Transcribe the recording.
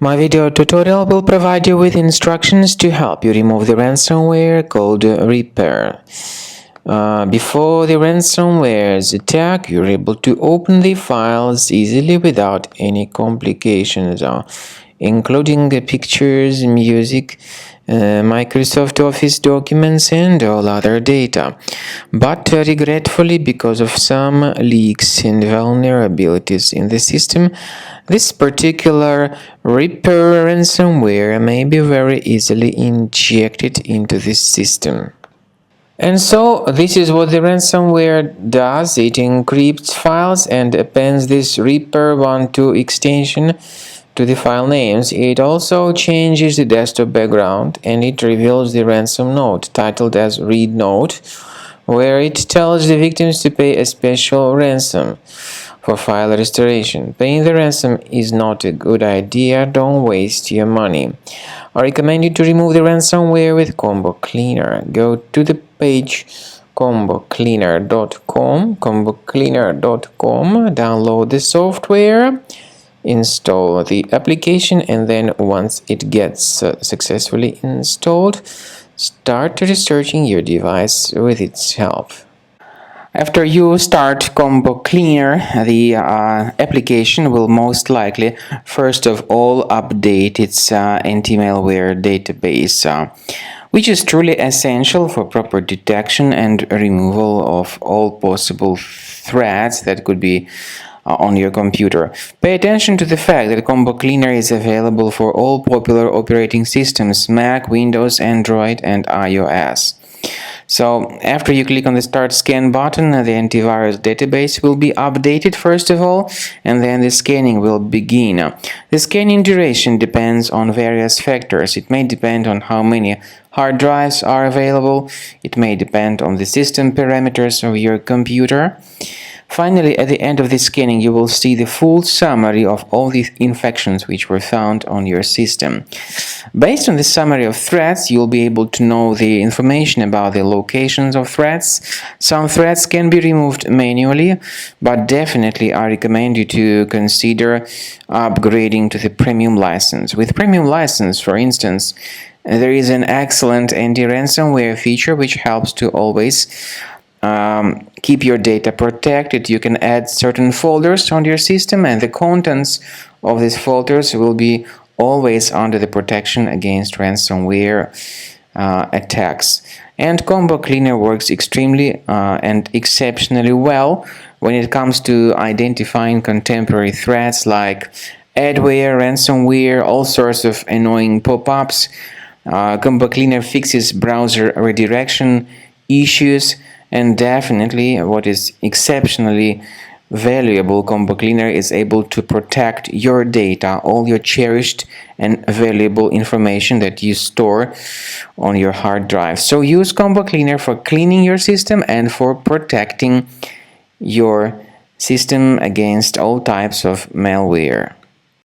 My video tutorial will provide you with instructions to help you remove the ransomware called Reaper. Before the ransomware's attack, you're able to open the files easily without any complications, including the pictures, music, Microsoft Office documents and all other data. But regretfully, because of some leaks and vulnerabilities in the system, this particular Reaper ransomware may be very easily injected into this system. And so this is what the ransomware does. It encrypts files and appends this ripper12 extension to the file names. It also changes the desktop background and it reveals the ransom note titled as read note, where it tells the victims to pay a special ransom for file restoration. Paying the ransom is not a good idea. Don't waste your money. I recommend you to remove the ransomware with Combo Cleaner. Go to the page combocleaner.com, download the software, install the application, and then once it gets successfully installed, start researching your device with its help. After you start Combo Cleaner, the application will most likely first of all update its anti-malware database, which is truly essential for proper detection and removal of all possible threats that could be on your computer. Pay attention to the fact that Combo Cleaner is available for all popular operating systems: Mac, Windows, Android, and iOS. So after you click on the Start Scan button, the antivirus database will be updated first of all, and then the scanning will begin. The scanning duration depends on various factors. It may depend on how many hard drives are available. It may depend on the system parameters of your computer. Finally, at the end of the scanning, you will see the full summary of all the infections which were found on your system. Based on the summary of threats, you'll be able to know the information about the locations of threats. Some threats can be removed manually, but definitely I recommend you to consider upgrading to the premium license. With premium license, for instance, there is an excellent anti-ransomware feature which helps to always keep your data protected. You can add certain folders on your system, and the contents of these folders will be always under the protection against ransomware attacks. And Combo Cleaner works extremely and exceptionally well when it comes to identifying contemporary threats like adware, ransomware, all sorts of annoying pop-ups. Combo Cleaner fixes browser redirection issues. And definitely, what is exceptionally valuable, Combo Cleaner is able to protect your data, all your cherished and valuable information that you store on your hard drive. So use Combo Cleaner for cleaning your system and for protecting your system against all types of malware.